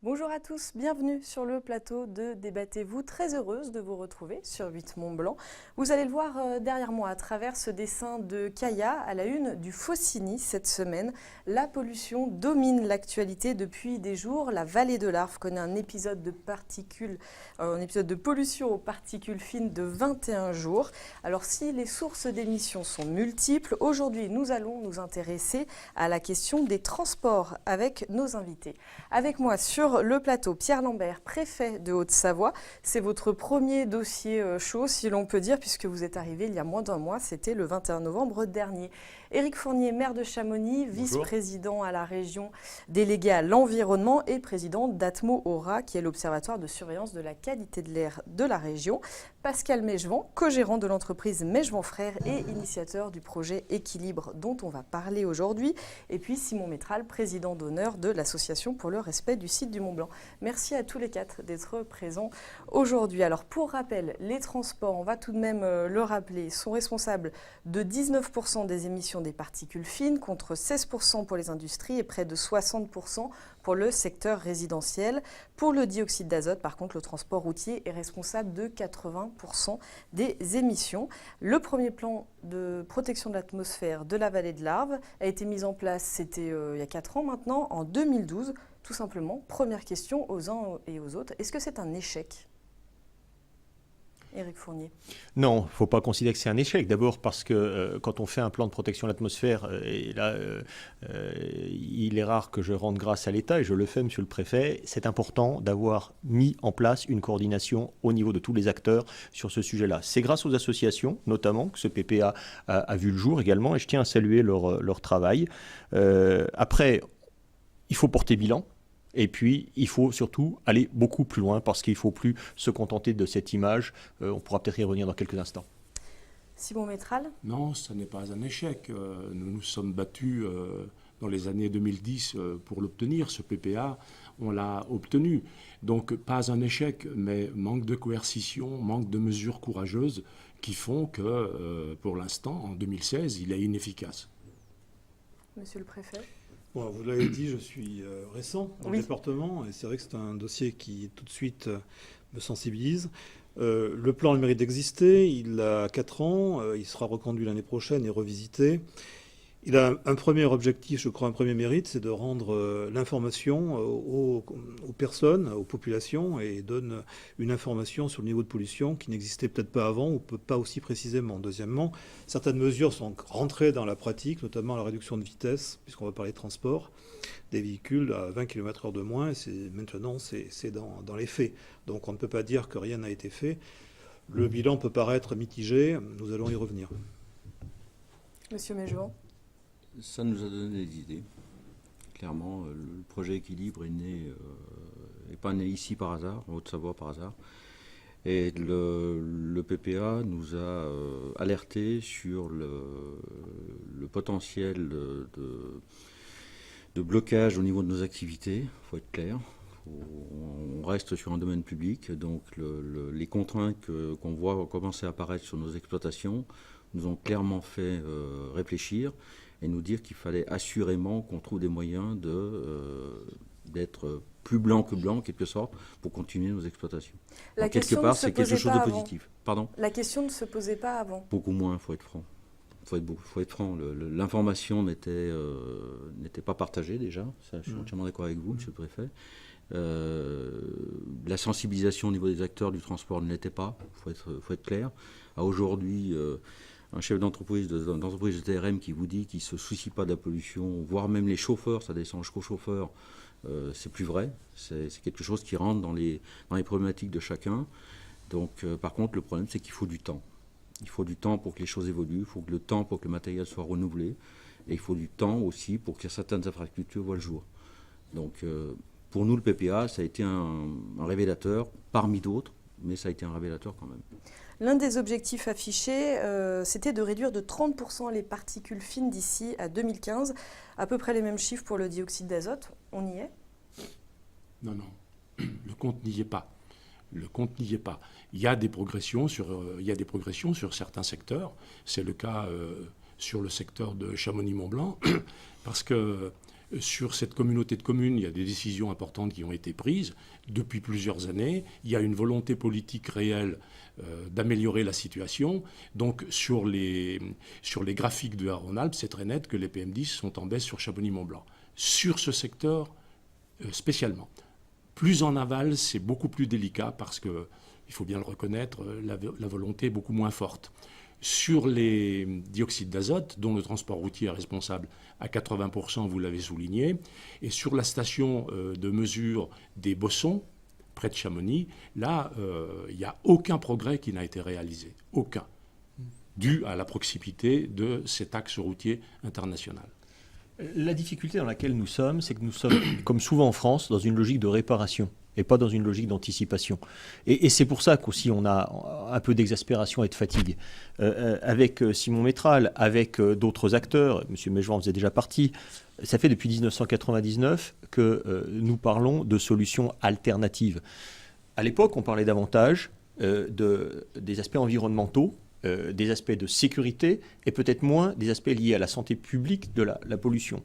Bonjour à tous, bienvenue sur le plateau de Débattez-vous. Très heureuse de vous retrouver sur 8 Mont Blanc. Vous allez le voir derrière moi à travers ce dessin de Kaya à la une du Faucigny cette semaine. La pollution domine l'actualité depuis des jours. La vallée de l'Arve connaît un épisode de pollution aux particules fines de 21 jours. Alors si les sources d'émissions sont multiples, aujourd'hui nous allons nous intéresser à la question des transports avec nos invités. Avec moi sur le plateau, Pierre Lambert, préfet de Haute-Savoie. C'est votre premier dossier chaud, si l'on peut dire, puisque vous êtes arrivé il y a moins d'un mois, c'était le 21 novembre dernier. Éric Fournier, maire de Chamonix, vice-président à la région, délégué à l'environnement et président d'Atmo-Aura, qui est l'observatoire de surveillance de la qualité de l'air de la région. Pascal Mégevant, co-gérant de l'entreprise Mégevant Frères et initiateur du projet Équilibre dont on va parler aujourd'hui. Et puis Simon Métral, président d'honneur de l'Association pour le respect du site du Mont-Blanc. Merci à tous les quatre d'être présents aujourd'hui. Alors pour rappel, les transports, on va tout de même le rappeler, sont responsables de 19% des émissions des particules fines contre 16% pour les industries et près de 60% pour le secteur résidentiel. Pour le dioxyde d'azote, par contre, le transport routier est responsable de 80% des émissions. Le premier plan de protection de l'atmosphère de la vallée de l'Arve a été mis en place, c'était il y a 4 ans maintenant, en 2012. Tout simplement, première question aux uns et aux autres, est-ce que c'est un échec ? Éric Fournier. Non, il ne faut pas considérer que c'est un échec. D'abord parce que quand on fait un plan de protection de l'atmosphère, et là, il est rare que je rende grâce à l'État, et je le fais, monsieur le préfet, c'est important d'avoir mis en place une coordination au niveau de tous les acteurs sur ce sujet-là. C'est grâce aux associations, notamment, que ce PPA a vu le jour également, et je tiens à saluer leur travail. Après, il faut porter bilan. Et puis, il faut surtout aller beaucoup plus loin parce qu'il ne faut plus se contenter de cette image. On pourra peut-être y revenir dans quelques instants. Simon Métral ? Non, ce n'est pas un échec. Nous nous sommes battus dans les années 2010 pour l'obtenir. Ce PPA, on l'a obtenu. Donc, pas un échec, mais manque de coercition, manque de mesures courageuses qui font que, pour l'instant, en 2016, il est inefficace. Monsieur le préfet ? Bon, vous l'avez dit, je suis récent dans le département et c'est vrai que c'est un dossier qui tout de suite me sensibilise. Le plan a le mérite d'exister, il a 4 ans, il sera reconduit l'année prochaine et revisité. Il a un premier objectif, je crois, un premier mérite, c'est de rendre l'information aux personnes, aux populations, et donne une information sur le niveau de pollution qui n'existait peut-être pas avant ou pas aussi précisément. Deuxièmement, certaines mesures sont rentrées dans la pratique, notamment la réduction de vitesse, puisqu'on va parler de transport, des véhicules à 20 km/h de moins, maintenant c'est dans les faits. Donc on ne peut pas dire que rien n'a été fait. Le bilan peut paraître mitigé, nous allons y revenir. Monsieur Mégevant ? Ça nous a donné des idées. Clairement, le projet Équilibre est pas né ici par hasard, en Haute-Savoie par hasard. Et le PPA nous a alerté sur le potentiel de blocage au niveau de nos activités. Il faut être clair. On reste sur un domaine public, donc les contraintes qu'on voit commencer à apparaître sur nos exploitations nous ont clairement fait réfléchir et nous dire qu'il fallait assurément qu'on trouve des moyens d'être plus blanc que blanc, en quelque sorte, pour continuer nos exploitations. Donc, quelque part, c'est quelque chose de positif. Pardon ? La question ne se posait pas avant. Beaucoup moins, il faut être franc. Faut être franc. L'information n'était pas partagée déjà. Ça, je suis entièrement d'accord avec vous, monsieur le préfet. La sensibilisation au niveau des acteurs du transport ne l'était pas. Faut être clair. Aujourd'hui, un chef d'entreprise de TRM qui vous dit qu'il ne se soucie pas de la pollution, voire même les chauffeurs, ça descend jusqu'aux chauffeurs, c'est plus vrai. C'est quelque chose qui rentre dans les problématiques de chacun. Donc, par contre, le problème, c'est qu'il faut du temps. Il faut du temps pour que les choses évoluent, il faut le temps pour que le matériel soit renouvelé, et il faut du temps aussi pour que certaines infrastructures voient le jour. Donc, pour nous, le PPA, ça a été un révélateur parmi d'autres, mais ça a été un révélateur quand même. L'un des objectifs affichés, c'était de réduire de 30% les particules fines d'ici à 2015. À peu près les mêmes chiffres pour le dioxyde d'azote. On y est ? Non, le compte n'y est pas. Le compte n'y est pas. Il y a des progressions sur certains secteurs. C'est le cas sur le secteur de Chamonix-Mont-Blanc, parce que Sur cette communauté de communes, il y a des décisions importantes qui ont été prises depuis plusieurs années. Il y a une volonté politique réelle d'améliorer la situation. Donc sur les graphiques de Rhône-Alpes, c'est très net que les PM10 sont en baisse sur Chamonix-Mont-Blanc. Sur ce secteur spécialement. Plus en aval, c'est beaucoup plus délicat parce que, il faut bien le reconnaître, la volonté est beaucoup moins forte. Sur les dioxydes d'azote, dont le transport routier est responsable à 80%, vous l'avez souligné, et sur la station de mesure des Bossons, près de Chamonix, là, il n'y a aucun progrès qui n'a été réalisé. Aucun. Dû à la proximité de cet axe routier international. La difficulté dans laquelle nous sommes, c'est que nous sommes, comme souvent en France, dans une logique de réparation et pas dans une logique d'anticipation. Et c'est pour ça qu'aussi on a un peu d'exaspération et de fatigue. Avec Simon Métral, avec d'autres acteurs, M. Méjean en faisait déjà partie, ça fait depuis 1999 que nous parlons de solutions alternatives. À l'époque, on parlait davantage des aspects environnementaux, des aspects de sécurité et peut-être moins des aspects liés à la santé publique de la pollution.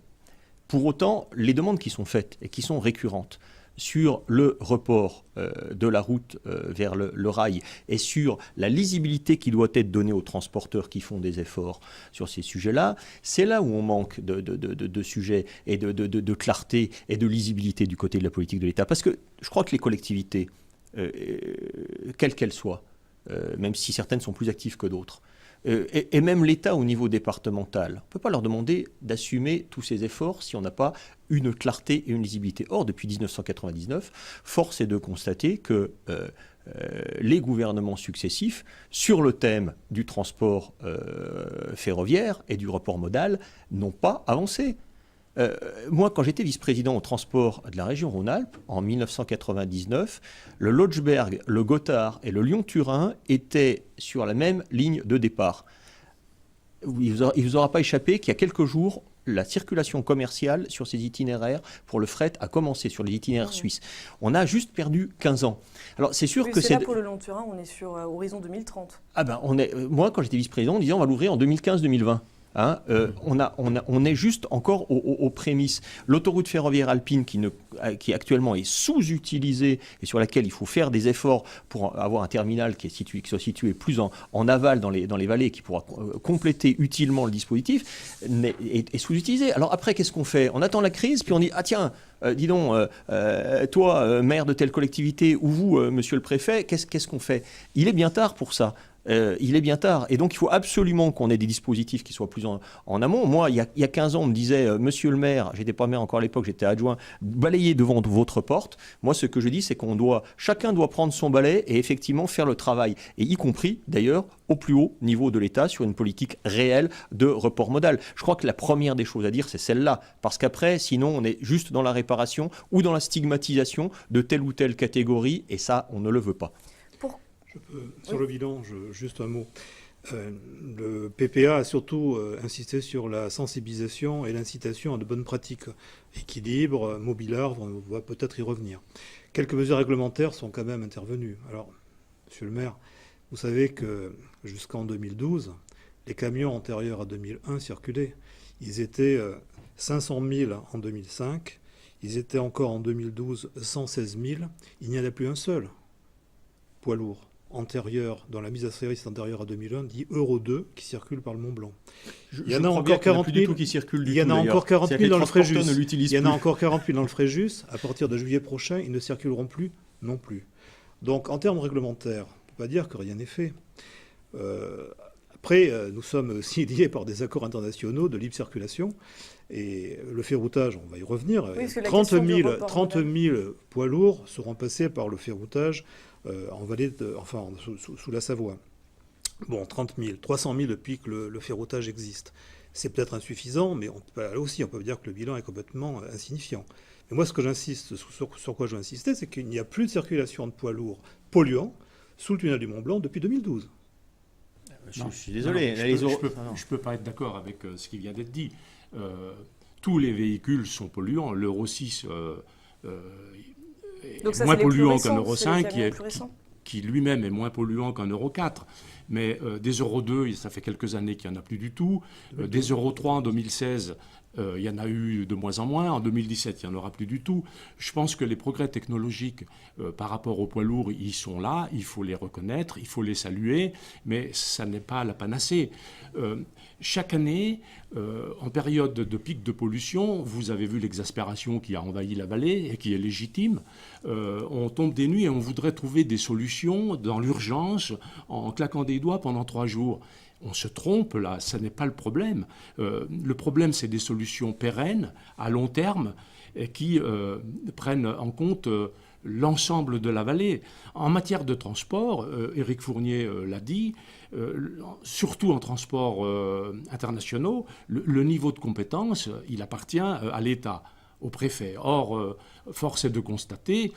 Pour autant, les demandes qui sont faites et qui sont récurrentes sur le report de la route vers le rail et sur la lisibilité qui doit être donnée aux transporteurs qui font des efforts sur ces sujets-là, c'est là où on manque de sujets et de clarté et de lisibilité du côté de la politique de l'État. Parce que je crois que les collectivités, quelles qu'elles soient, même si certaines sont plus actives que d'autres, et même l'État au niveau départemental, on ne peut pas leur demander d'assumer tous ces efforts si on n'a pas une clarté et une lisibilité. Or, depuis 1999, force est de constater que les gouvernements successifs, sur le thème du transport ferroviaire et du report modal, n'ont pas avancé. Moi, quand j'étais vice-président au transport de la région Rhône-Alpes, en 1999, le Lotsberg, le Gothard et le Lyon-Turin étaient sur la même ligne de départ. Il ne vous aura pas échappé qu'il y a quelques jours, la circulation commerciale sur ces itinéraires pour le fret a commencé sur les itinéraires suisses. On a juste perdu 15 ans. Alors c'est sûr que c'est là pour le Lyon-Turin, on est sur horizon 2030. Ah ben, moi, quand j'étais vice-président, on disait on va l'ouvrir en 2015-2020. Hein, on est juste encore aux prémices. L'autoroute ferroviaire alpine qui actuellement est sous-utilisée et sur laquelle il faut faire des efforts pour avoir un terminal qui soit situé plus en aval dans les vallées et qui pourra compléter utilement le dispositif, est sous-utilisée. Alors après, qu'est-ce qu'on fait? On attend la crise, puis on dit, ah tiens, dis donc, toi, maire de telle collectivité, ou vous, monsieur le préfet, qu'est-ce qu'on fait? Il est bien tard pour ça. Il est bien tard. Et donc, il faut absolument qu'on ait des dispositifs qui soient plus en amont. Moi, il y a 15 ans, on me disait, monsieur le maire, j'étais pas maire encore à l'époque, j'étais adjoint, balayez devant votre porte. Moi, ce que je dis, c'est chacun doit prendre son balai et effectivement faire le travail. Et y compris, d'ailleurs, au plus haut niveau de l'État sur une politique réelle de report modal. Je crois que la première des choses à dire, c'est celle-là. Parce qu'après, sinon, on est juste dans la réparation ou dans la stigmatisation de telle ou telle catégorie. Et ça, on ne le veut pas. Sur le bilan, juste un mot. Le PPA a surtout insisté sur la sensibilisation et l'incitation à de bonnes pratiques. Équilibre, mobilard, on va peut-être y revenir. Quelques mesures réglementaires sont quand même intervenues. Alors, monsieur le maire, vous savez que jusqu'en 2012, les camions antérieurs à 2001 circulaient. Ils étaient 500 000 en 2005, ils étaient encore en 2012 116 000. Il n'y en a plus un seul poids lourd antérieur, dans la mise à service antérieure à 2001, dit Euro 2, qui circule par le Mont Blanc. Il y en a encore 40 000 qui circulent il y en a encore 40 000 dans le Fréjus. Il y en a encore 40 000 dans le Fréjus. À partir de juillet prochain, ils ne circuleront plus non plus. Donc, en termes réglementaires, on ne peut pas dire que rien n'est fait. Après, nous sommes aussi liés par des accords internationaux de libre circulation. Et le ferroutage, on va y revenir. Oui, 30 000 poids lourds seront passés par le ferroutage en vallée sous la Savoie. Bon, 30 000, 300 000 depuis que le ferroutage existe. C'est peut-être insuffisant, mais là aussi, on peut dire que le bilan est complètement insignifiant. Mais moi, ce que j'insiste, sur quoi je veux insister, c'est qu'il n'y a plus de circulation de poids lourds polluants sous le tunnel du Mont Blanc depuis 2012. Je suis désolé. Je peux pas être d'accord avec ce qui vient d'être dit. Tous les véhicules sont polluants. L'Euro 6 est moins polluant qu'un Euro 5, qui lui-même est moins polluant qu'un Euro 4. Mais des Euro 2, ça fait quelques années qu'il n'y en a plus du tout. Des Euro 3 en 2016, Il y en a eu de moins en moins. En 2017, il n'y en aura plus du tout. Je pense que les progrès technologiques par rapport aux poids lourds, ils sont là. Il faut les reconnaître, il faut les saluer, mais ça n'est pas la panacée. Chaque année, en période de pic de pollution, vous avez vu l'exaspération qui a envahi la vallée et qui est légitime. On tombe des nuits et on voudrait trouver des solutions dans l'urgence en claquant des doigts pendant 3 jours. On se trompe là, ça n'est pas le problème. Le problème, c'est des solutions pérennes, à long terme, et qui prennent en compte l'ensemble de la vallée. En matière de transport, Éric Fournier l'a dit, surtout en transport internationaux, le niveau de compétence, il appartient à l'État, au préfet. Or, force est de constater,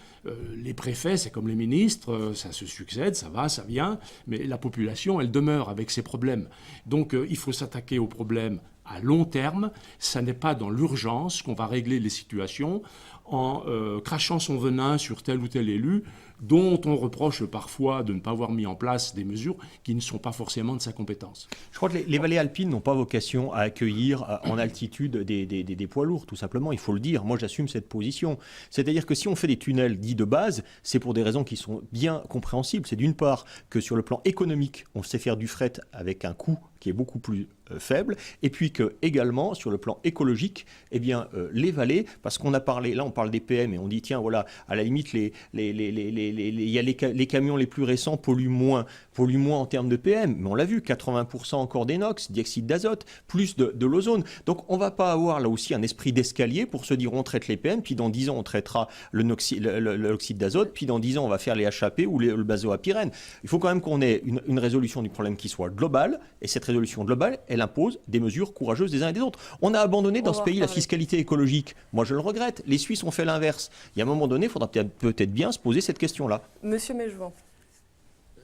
les préfets, c'est comme les ministres, ça se succède, ça va, ça vient, mais la population, elle demeure avec ses problèmes. Donc, il faut s'attaquer aux problèmes à long terme. Ça n'est pas dans l'urgence qu'on va régler les situations en crachant son venin sur tel ou tel élu, dont on reproche parfois de ne pas avoir mis en place des mesures qui ne sont pas forcément de sa compétence. Je crois que les vallées alpines n'ont pas vocation à accueillir en altitude des poids lourds, tout simplement, il faut le dire. Moi, j'assume cette position. C'est-à-dire que si on fait des tunnels dits de base, c'est pour des raisons qui sont bien compréhensibles. C'est d'une part que sur le plan économique, on sait faire du fret avec un coût qui est beaucoup plus faible, et puis que également sur le plan écologique, eh bien les vallées, parce qu'on a parlé, là on parle des PM et on dit tiens voilà, à la limite il y a les camions les plus récents polluent moins en termes de PM, mais on l'a vu, 80% encore des NOx, dioxyde d'azote, plus de l'ozone. Donc on ne va pas avoir là aussi un esprit d'escalier pour se dire on traite les PM, puis dans 10 ans on traitera l'oxyde d'azote, puis dans 10 ans on va faire les HAP ou le benzoapyrène. Il faut quand même qu'on ait une résolution du problème qui soit globale, et cette résolution globale, elle impose des mesures courageuses des uns et des autres. On a abandonné dans ce pays la fiscalité écologique. Moi, je le regrette. Les Suisses ont fait l'inverse. Il y a un moment donné, il faudra peut-être bien se poser cette question-là. Monsieur Mejouan.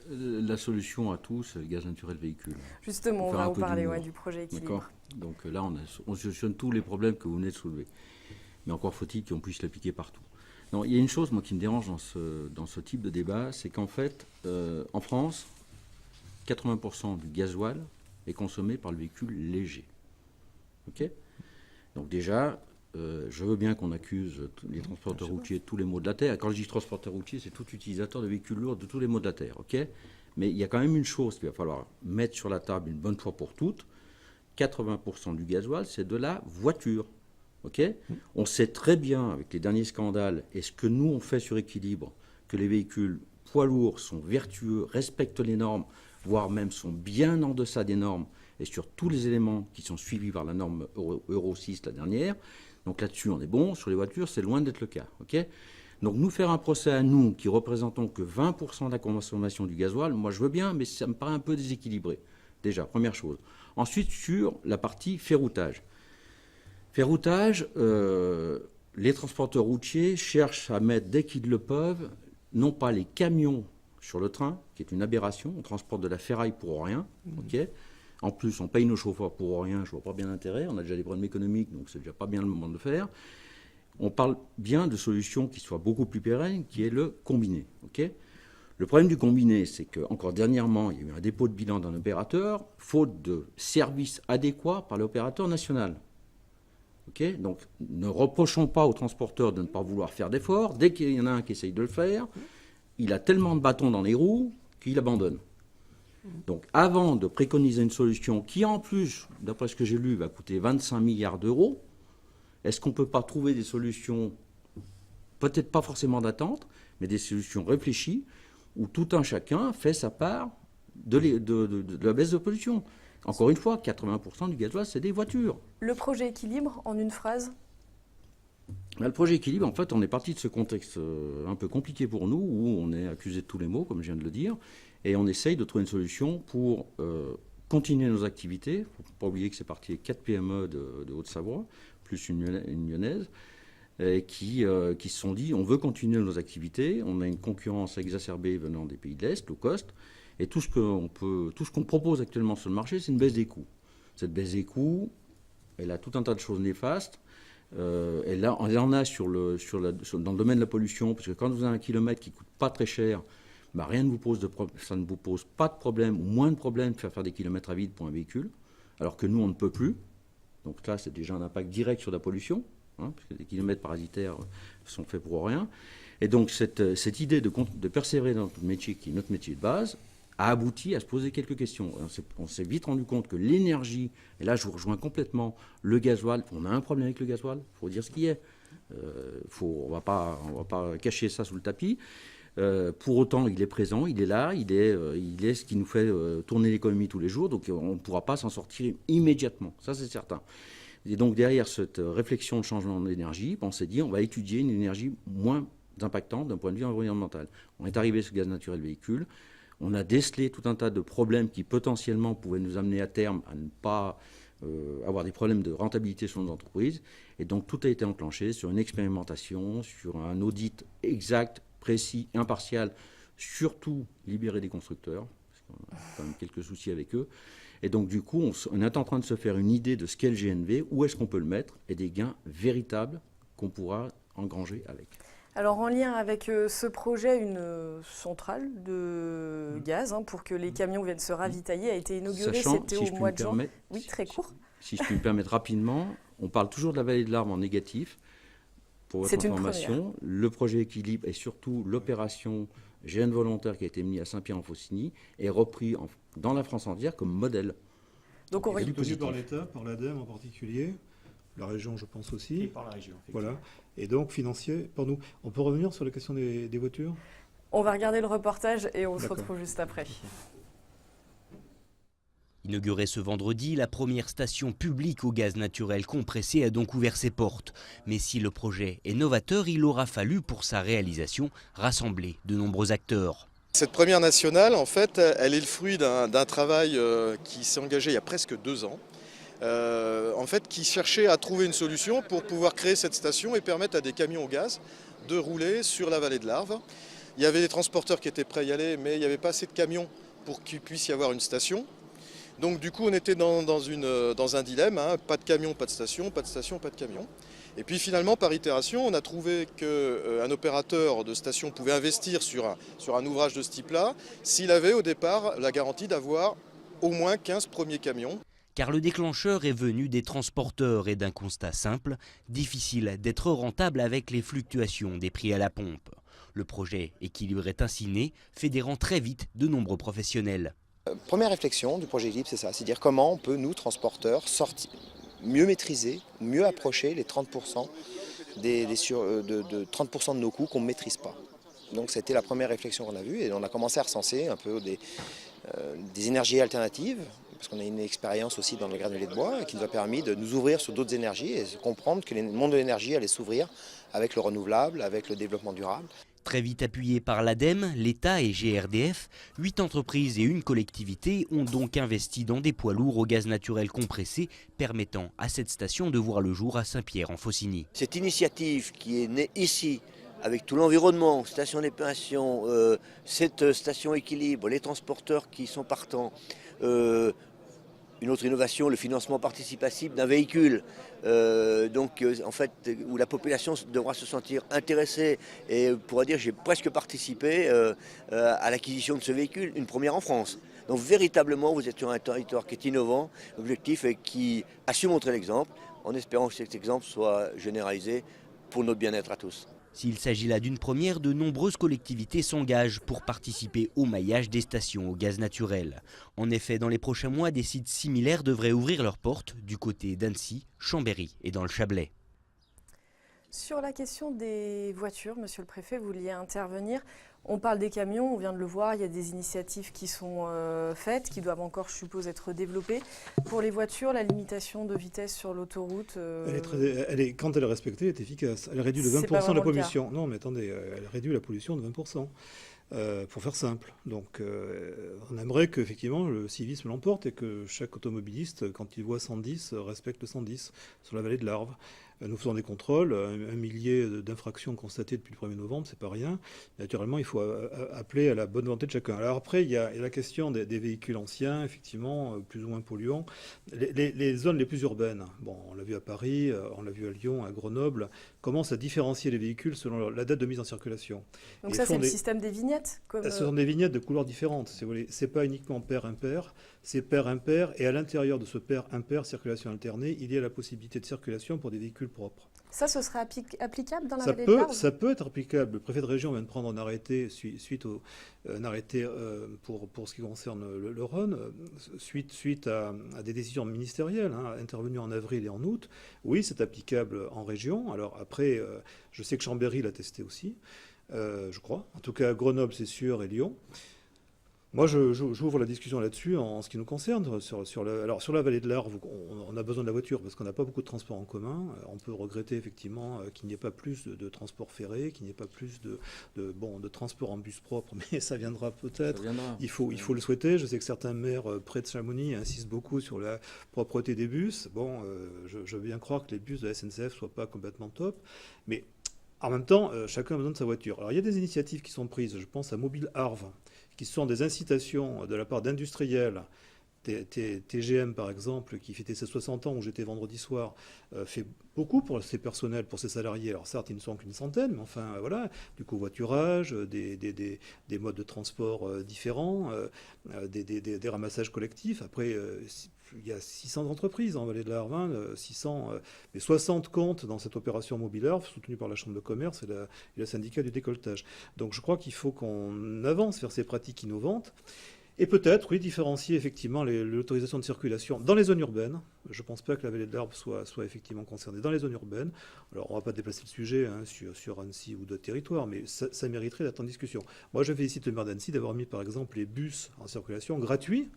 La solution à tout, c'est le gaz naturel véhicule. Justement, on va vous parler du projet équilibre. Donc là, on solutionne tous les problèmes que vous venez de soulever. Mais encore faut-il qu'on puisse l'appliquer partout. Non, il y a une chose, moi, qui me dérange dans ce type de débat, c'est qu'en fait, en France, 80% du gasoil est consommé par le véhicule léger. Ok ? Donc déjà, je veux bien qu'on accuse les transporteurs routiers de tous les maux de la terre. Quand je dis transporteur routier, c'est tout utilisateur de véhicules lourds de tous les maux de la terre. Ok ? Mais il y a quand même une chose qu'il va falloir mettre sur la table une bonne fois pour toutes. 80% du gasoil, c'est de la voiture. Ok ? On sait très bien, avec les derniers scandales, et ce que nous on fait sur Équilibre, que les véhicules poids lourds sont vertueux, respectent les normes, voire même sont bien en deçà des normes, et sur tous les éléments qui sont suivis par la norme Euro 6, la dernière. Donc là-dessus, on est bon. Sur les voitures, c'est loin d'être le cas. Okay ? Donc nous faire un procès à nous, qui représentons que 20% de la consommation du gasoil, moi je veux bien, mais ça me paraît un peu déséquilibré. Déjà, première chose. Ensuite, sur la partie ferroutage. Ferroutage, les transporteurs routiers cherchent à mettre, dès qu'ils le peuvent, non pas les camions sur le train, qui est une aberration, on transporte de la ferraille pour rien, ok. En plus, on paye nos chauffeurs pour rien, je ne vois pas bien l'intérêt, on a déjà des problèmes économiques, donc c'est déjà pas bien le moment de le faire. On parle bien de solutions qui soient beaucoup plus pérennes, qui est le combiné, ok. Le problème du combiné, c'est qu'encore dernièrement, il y a eu un dépôt de bilan d'un opérateur, faute de services adéquats par l'opérateur national. Okay, donc ne reprochons pas aux transporteurs de ne pas vouloir faire d'efforts. Dès qu'il y en a un qui essaye de le faire, il a tellement de bâtons dans les roues qu'il abandonne. Donc avant de préconiser une solution qui en plus, d'après ce que j'ai lu, va coûter 25 milliards d'euros, est-ce qu'on ne peut pas trouver des solutions, peut-être pas forcément d'attente, mais des solutions réfléchies, où tout un chacun fait sa part de la baisse de pollution. Encore une fois, 80% du gasoil, c'est des voitures. Le projet équilibre, en une phrase ? Le projet équilibre, en fait, on est parti de ce contexte un peu compliqué pour nous, où on est accusé de tous les maux, comme je viens de le dire, et on essaye de trouver une solution pour continuer nos activités. Il ne faut pas oublier que c'est parti avec 4 PME de Haute-Savoie, plus une lyonnaise, qui se sont dit on veut continuer nos activités, on a une concurrence exacerbée venant des pays de l'Est, low cost, et tout ce qu'on propose actuellement sur le marché, c'est une baisse des coûts. Cette baisse des coûts, elle a tout un tas de choses néfastes. Elle en a dans le domaine de la pollution, parce que quand vous avez un kilomètre qui ne coûte pas très cher, rien ne vous pose ça ne vous pose pas de problème, ou moins de problème de faire des kilomètres à vide pour un véhicule, alors que nous, on ne peut plus. Donc là, c'est déjà un impact direct sur la pollution, hein, parce que les kilomètres parasitaires sont faits pour rien. Et donc cette idée de persévérer dans notre métier, qui est notre métier de base, a abouti à se poser quelques questions. On s'est vite rendu compte que l'énergie, et là je vous rejoins complètement, le gasoil, on a un problème avec le gasoil, il faut dire ce qui est. On va pas cacher ça sous le tapis. Pour autant, il est présent, il est là, il est ce qui nous fait tourner l'économie tous les jours, donc on ne pourra pas s'en sortir immédiatement, ça c'est certain. Et donc derrière cette réflexion de changement d'énergie, on s'est dit on va étudier une énergie moins impactante d'un point de vue environnemental. On est arrivé sur le gaz naturel véhicule, on a décelé tout un tas de problèmes qui potentiellement pouvaient nous amener à terme à ne pas avoir des problèmes de rentabilité sur nos entreprises, et donc tout a été enclenché sur une expérimentation, sur un audit exact, précis, impartial, surtout libéré des constructeurs, parce qu'on a quand même quelques soucis avec eux. Et donc du coup, on est en train de se faire une idée de ce qu'est le GNV, où est-ce qu'on peut le mettre, et des gains véritables qu'on pourra engranger avec. Alors en lien avec ce projet, une centrale de gaz pour que les camions viennent se ravitailler a été inaugurée, c'était au mois de juin. Oui, très court. Si je puis me permettre rapidement, on parle toujours de la vallée de l'Arve en négatif. Pour votre information, le projet Équilibre et surtout l'opération GN volontaire qui a été menée à Saint-Pierre-en-Faucigny est repris dans la France entière comme modèle. Donc on reconnu par l'État, par l'ADEME en particulier, la région je pense aussi. Et par la région. Voilà. Et donc financier pour nous. On peut revenir sur la question des voitures ? On va regarder le reportage et on se retrouve juste après. Inaugurée ce vendredi, la première station publique au gaz naturel compressé a donc ouvert ses portes. Mais si le projet est novateur, il aura fallu pour sa réalisation rassembler de nombreux acteurs. Cette première nationale, en fait, elle est le fruit d'un travail qui s'est engagé il y a presque 2 ans. En fait, qui cherchait à trouver une solution pour pouvoir créer cette station et permettre à des camions au gaz de rouler sur la vallée de l'Arve. Il y avait des transporteurs qui étaient prêts à y aller, mais il n'y avait pas assez de camions pour qu'il puisse y avoir une station. Donc du coup, on était dans un dilemme, pas de camion, pas de station, pas de station, pas de camion. Et puis finalement, par itération, on a trouvé qu'un opérateur de station pouvait investir sur un ouvrage de ce type-là s'il avait au départ la garantie d'avoir au moins 15 premiers camions. Car le déclencheur est venu des transporteurs et d'un constat simple, difficile d'être rentable avec les fluctuations des prix à la pompe. Le projet Équilibre est ainsi né, fédérant très vite de nombreux professionnels. Première réflexion du projet Équilibre, c'est ça, c'est dire comment on peut, nous, transporteurs, mieux maîtriser, mieux approcher les 30% de 30% de nos coûts qu'on ne maîtrise pas. Donc c'était la première réflexion qu'on a vue et on a commencé à recenser un peu des énergies alternatives, parce qu'on a une expérience aussi dans le granulet de bois qui nous a permis de nous ouvrir sur d'autres énergies et de comprendre que le monde de l'énergie allait s'ouvrir avec le renouvelable, avec le développement durable. Très vite appuyés par l'ADEME, l'État et GRDF, 8 entreprises et une collectivité ont donc investi dans des poids lourds au gaz naturel compressé, permettant à cette station de voir le jour à Saint-Pierre-en-Faucigny. Cette initiative qui est née ici, avec tout l'environnement, station d'épuration, cette station Équilibre, les transporteurs qui sont partants, une autre innovation, le financement participatif d'un véhicule, en fait, où la population devra se sentir intéressée et pourra dire j'ai presque participé à l'acquisition de ce véhicule, une première en France. Donc véritablement, vous êtes sur un territoire qui est innovant, objectif et qui a su montrer l'exemple, en espérant que cet exemple soit généralisé pour notre bien-être à tous. S'il s'agit là d'une première, de nombreuses collectivités s'engagent pour participer au maillage des stations au gaz naturel. En effet, dans les prochains mois, des sites similaires devraient ouvrir leurs portes du côté d'Annecy, Chambéry et dans le Chablais. Sur la question des voitures, monsieur le préfet, vous vouliez intervenir. On parle des camions, on vient de le voir, il y a des initiatives qui sont faites, qui doivent encore, je suppose, être développées. Pour les voitures, la limitation de vitesse sur l'autoroute... Quand elle est respectée, elle est efficace. Elle réduit de 20% la pollution. Non, mais attendez, elle réduit la pollution de 20%. Pour faire simple. Donc on aimerait qu'effectivement le civisme l'emporte et que chaque automobiliste, quand il voit 110, respecte le 110 sur la vallée de l'Arve. Nous faisons des contrôles, 1 millier d'infractions constatées depuis le 1er novembre, c'est pas rien. Naturellement, il faut appeler à la bonne volonté de chacun. Alors après, il y a la question des véhicules anciens, effectivement, plus ou moins polluants. Les zones les plus urbaines, bon, on l'a vu à Paris, on l'a vu à Lyon, à Grenoble, commence à différencier les véhicules selon la date de mise en circulation. Donc Et ça, font c'est le système des vignettes Ce sont des vignettes de couleurs différentes, si vous voulez. C'est pas uniquement pair-impair, c'est pair-impair, et à l'intérieur de ce pair-impair, circulation alternée, il y a la possibilité de circulation pour des véhicules propres. Ça, ce serait applicable dans la Ça vallée de l'Arve? peut être applicable. Le préfet de région vient de prendre un arrêté suite au un arrêté pour ce qui concerne le Rhône, suite à des décisions ministérielles intervenues en avril et en août. Oui, c'est applicable en région. Alors après, je sais que Chambéry l'a testé aussi, je crois. En tout cas, Grenoble, c'est sûr, et Lyon. Moi, j'ouvre la discussion là-dessus en ce qui nous concerne. Alors, sur la vallée de l'Arve, on a besoin de la voiture parce qu'on n'a pas beaucoup de transports en commun. On peut regretter effectivement qu'il n'y ait pas plus de transport ferré, qu'il n'y ait pas plus de transport en bus propre, mais ça viendra peut-être. Il faut le souhaiter. Je sais que certains maires près de Chamonix insistent beaucoup sur la propreté des bus. Bon, je veux bien croire que les bus de la SNCF ne soient pas complètement top, mais en même temps, chacun a besoin de sa voiture. Alors, il y a des initiatives qui sont prises. Je pense à Mobile Arve, qui sont des incitations de la part d'industriels. TGM, par exemple, qui fêtait ses 60 ans, où j'étais vendredi soir, fait beaucoup pour ses personnels, pour ses salariés. Alors certes, ils ne sont qu'une centaine, mais enfin, voilà, du covoiturage, des modes de transport différents, des ramassages collectifs. Après, il y a 600 entreprises en Vallée de la Harvin, 600, mais 60 comptent dans cette opération Mobile Arve, soutenue par la Chambre de commerce et le syndicat du décolletage. Donc je crois qu'il faut qu'on avance vers ces pratiques innovantes. Et peut-être, oui, différencier effectivement l'autorisation de circulation dans les zones urbaines. Je ne pense pas que la vallée de l'Arve soit effectivement concernée dans les zones urbaines. Alors, on ne va pas déplacer le sujet sur Annecy ou d'autres territoires, mais ça mériterait d'être en discussion. Moi, je félicite le maire d'Annecy d'avoir mis, par exemple, les bus en circulation gratuits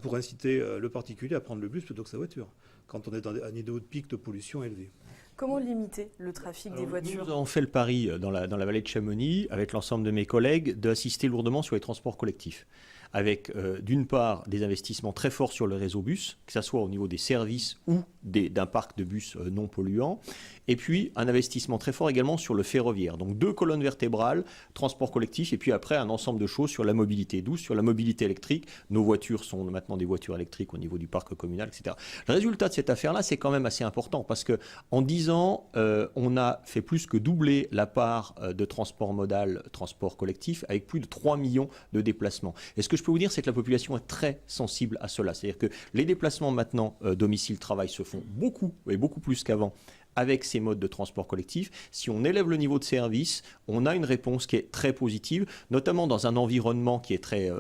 pour inciter le particulier à prendre le bus plutôt que sa voiture, quand on est dans un niveau de pic de pollution élevé. Comment limiter le trafic des voitures? Nous avons fait le pari dans la vallée de Chamonix, avec l'ensemble de mes collègues, d'assister lourdement sur les transports collectifs. Avec d'une part des investissements très forts sur le réseau bus, que ce soit au niveau des services ou d'un parc de bus non polluants, et puis un investissement très fort également sur le ferroviaire. Donc 2 colonnes vertébrales, transport collectif, et puis après un ensemble de choses sur la mobilité douce, sur la mobilité électrique. Nos voitures sont maintenant des voitures électriques au niveau du parc communal, etc. Le résultat de cette affaire-là, c'est quand même assez important, parce qu'en 10 ans, on a fait plus que doubler la part de transport modal, transport collectif, avec plus de 3 millions de déplacements. Et ce que je peux vous dire, c'est que la population est très sensible à cela. C'est-à-dire que les déplacements maintenant, domicile-travail, se font beaucoup, et beaucoup plus qu'avant, avec ces modes de transport collectif. Si on élève le niveau de service, on a une réponse qui est très positive, notamment dans un environnement qui est très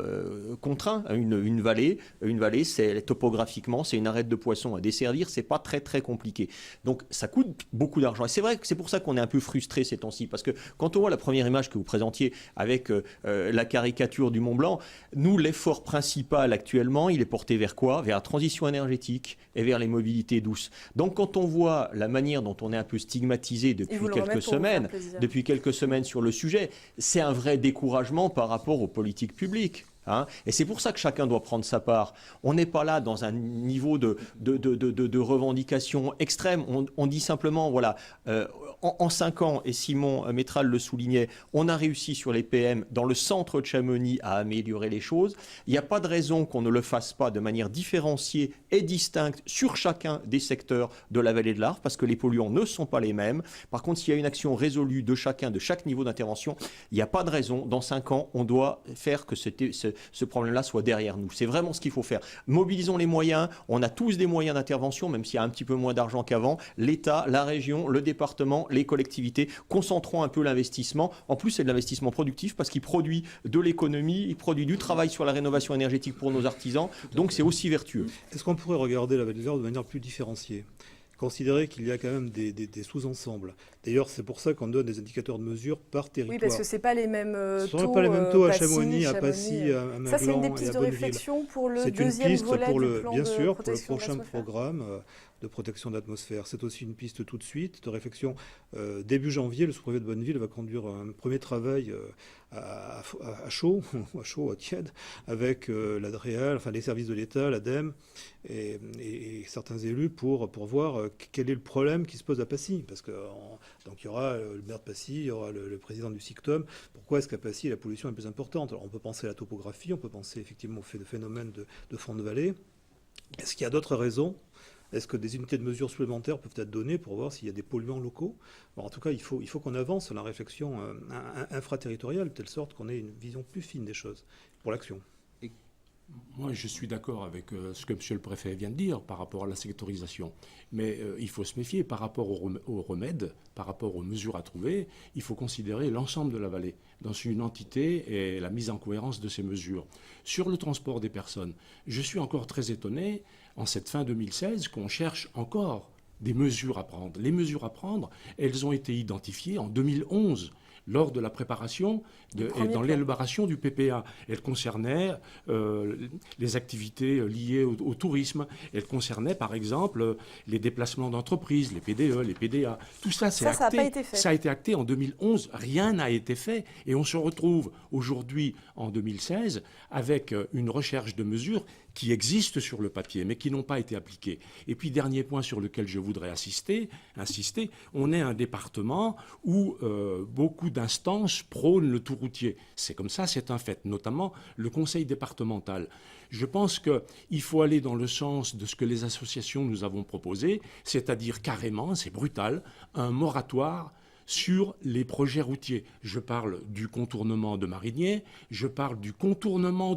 contraint. Une vallée, topographiquement, c'est une arête de poissons à desservir, c'est pas très très compliqué. Donc ça coûte beaucoup d'argent. Et c'est vrai que c'est pour ça qu'on est un peu frustré ces temps-ci, parce que quand on voit la première image que vous présentiez avec la caricature du Mont Blanc, nous, l'effort principal actuellement, il est porté vers quoi? Vers la transition énergétique et vers les mobilités douces. Donc quand on voit la manière dont on est un peu stigmatisé depuis quelques semaines sur le sujet, c'est un vrai découragement par rapport aux politiques publiques. Et c'est pour ça que chacun doit prendre sa part. On n'est pas là dans un niveau de revendication extrême. On dit simplement, voilà, en 5 ans, et Simon Métral le soulignait, on a réussi sur les PM dans le centre de Chamonix à améliorer les choses. Il n'y a pas de raison qu'on ne le fasse pas de manière différenciée et distincte sur chacun des secteurs de la vallée de l'Arve, parce que les polluants ne sont pas les mêmes. Par contre, s'il y a une action résolue de chacun, de chaque niveau d'intervention, il n'y a pas de raison. Dans 5 ans, on doit faire que ce problème-là soit derrière nous. C'est vraiment ce qu'il faut faire. Mobilisons les moyens. On a tous des moyens d'intervention, même s'il y a un petit peu moins d'argent qu'avant. L'État, la région, le département, les collectivités, concentrons un peu l'investissement. En plus, c'est de l'investissement productif parce qu'il produit de l'économie, il produit du travail sur la rénovation énergétique pour nos artisans. Donc, c'est aussi vertueux. Est-ce qu'on pourrait regarder la vallée de l'Arve de manière plus différenciée ? Considérer qu'il y a quand même des sous-ensembles. D'ailleurs, c'est pour ça qu'on donne des indicateurs de mesure par territoire. Oui, parce que ce n'est pas les mêmes taux. Ce ne sont pas les mêmes taux à Chamonix, à Passy, à Maglan et à Bonneville. Ça, c'est une des pistes de réflexion pour le deuxième volet du plan de protection de l'atmosphère. Bien sûr, pour le prochain programme de protection de l'atmosphère. C'est aussi une piste tout de suite de réflexion. Début janvier, le sous-préfet de Bonneville va conduire un premier travail à chaud, à tiède, avec l'ADREAL, enfin les services de l'État, l'ADEME et certains élus pour voir quel est le problème qui se pose à Passy. Parce que donc il y aura le maire de Passy, il y aura le président du SICTOM. Pourquoi est-ce qu'à Passy la pollution est plus importante? Alors on peut penser à la topographie, on peut penser effectivement au phénomène de fond de vallée. Est-ce qu'il y a d'autres raisons Est-ce que des unités de mesure supplémentaires peuvent être données pour voir s'il y a des polluants locaux? En tout cas, il faut qu'on avance sur la réflexion infraterritoriale, de telle sorte qu'on ait une vision plus fine des choses pour l'action. Moi, je suis d'accord avec ce que M. le Préfet vient de dire par rapport à la sectorisation. Mais il faut se méfier par rapport aux remèdes, par rapport aux mesures à trouver. Il faut considérer l'ensemble de la vallée dans une entité et la mise en cohérence de ces mesures. Sur le transport des personnes, je suis encore très étonné, en cette fin 2016, qu'on cherche encore des mesures à prendre. Les mesures à prendre, elles ont été identifiées en 2011. Lors de la préparation et dans l'élaboration du PPA. Elle concernait les activités liées au tourisme. Elle concernait, par exemple, les déplacements d'entreprises, les PDE, les PDA. Tout ça, c'est acté. Ça n'a pas été fait. Ça a été acté en 2011. Rien n'a été fait. Et on se retrouve aujourd'hui, en 2016, avec une recherche de mesures qui existent sur le papier, mais qui n'ont pas été appliquées. Et puis, dernier point sur lequel je voudrais insister, on est un département où beaucoup d'instances prônent le tout routier. C'est comme ça, c'est un fait, notamment le conseil départemental. Je pense qu'il faut aller dans le sens de ce que les associations nous avons proposé, c'est-à-dire carrément, c'est brutal, un moratoire sur les projets routiers. Je parle du contournement de Marigné, je parle du contournement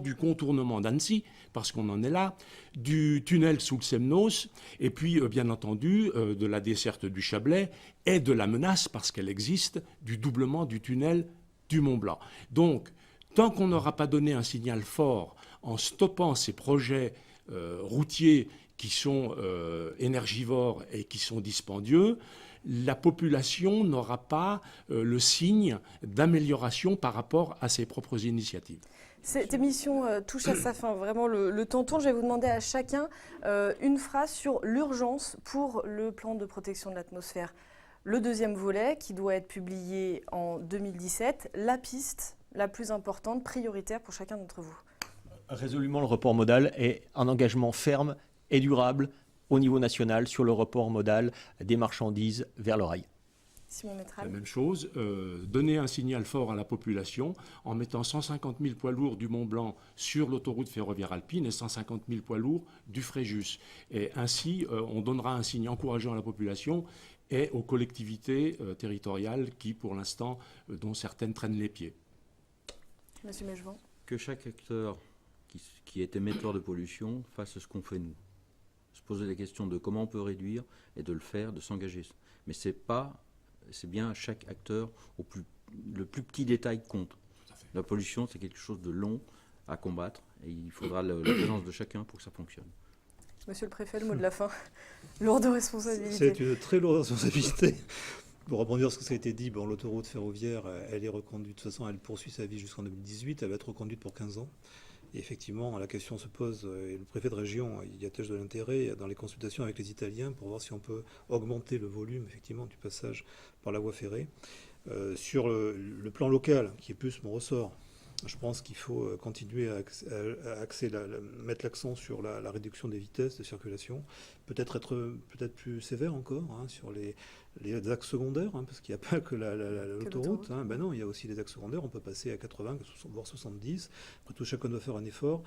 d'Annecy, parce qu'on en est là, du tunnel sous le Semnos, et puis bien entendu de la desserte du Chablais et de la menace, parce qu'elle existe, du doublement du tunnel du Mont-Blanc. Donc, tant qu'on n'aura pas donné un signal fort en stoppant ces projets routiers qui sont énergivores et qui sont dispendieux, la population n'aura pas le signe d'amélioration par rapport à ses propres initiatives. Cette émission touche à sa fin, vraiment le temps tourne. Je vais vous demander à chacun une phrase sur l'urgence pour le plan de protection de l'atmosphère. Le deuxième volet, qui doit être publié en 2017, la piste la plus importante, prioritaire pour chacun d'entre vous. Résolument, le report modal est un engagement ferme et durable au niveau national sur le report modal des marchandises vers le rail. Simon Métral. La même chose, donner un signal fort à la population en mettant 150 000 poids lourds du Mont-Blanc sur l'autoroute ferroviaire alpine et 150 000 poids lourds du Fréjus. Et ainsi, on donnera un signe encourageant à la population et aux collectivités territoriales qui, pour l'instant, dont certaines traînent les pieds. Monsieur Mégevant. Que chaque acteur qui est émetteur de pollution fasse ce qu'on fait nous. Se poser la question de comment on peut réduire et de le faire, de s'engager. Mais c'est bien chaque acteur le plus petit détail compte. La pollution, c'est quelque chose de long à combattre et il faudra la présence de chacun pour que ça fonctionne. Monsieur le Préfet, le mot de la fin. Lourde responsabilité. C'est une très lourde responsabilité. Pour rebondir sur ce qui a été dit, l'autoroute ferroviaire, elle est reconduite. De toute façon, elle poursuit sa vie jusqu'en 2018. Elle va être reconduite pour 15 ans. Et effectivement, la question se pose, et le préfet de région y attache de l'intérêt dans les consultations avec les Italiens pour voir si on peut augmenter le volume effectivement du passage par la voie ferrée. Sur le plan local, qui est plus mon ressort, je pense qu'il faut continuer à mettre l'accent sur la réduction des vitesses de circulation, peut-être plus sévère encore sur les axes secondaires, parce qu'il n'y a pas que l'autoroute. Non, il y a aussi les axes secondaires, on peut passer à 80, voire 70. Après tout, chacun doit faire un effort.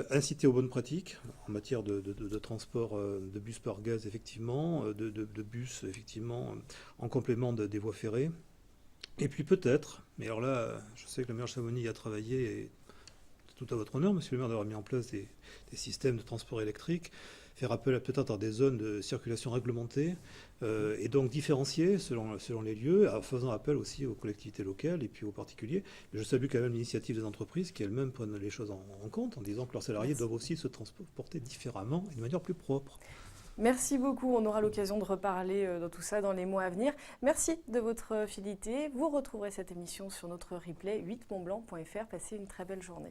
Inciter aux bonnes pratiques en matière de transport de bus par gaz, effectivement, de bus, effectivement, en complément des voies ferrées. Et puis peut-être, mais alors là, je sais que le maire Chamonix y a travaillé, et c'est tout à votre honneur, monsieur le maire, d'avoir mis en place des systèmes de transport électrique, faire appel peut-être à des zones de circulation réglementées, et donc différencier selon les lieux, en faisant appel aussi aux collectivités locales et puis aux particuliers. Mais je salue quand même l'initiative des entreprises qui elles-mêmes prennent les choses en compte, en disant que leurs salariés doivent aussi se transporter différemment et de manière plus propre. Merci beaucoup, on aura l'occasion de reparler de tout ça dans les mois à venir. Merci de votre fidélité. Vous retrouverez cette émission sur notre replay 8montblanc.fr. Passez une très belle journée.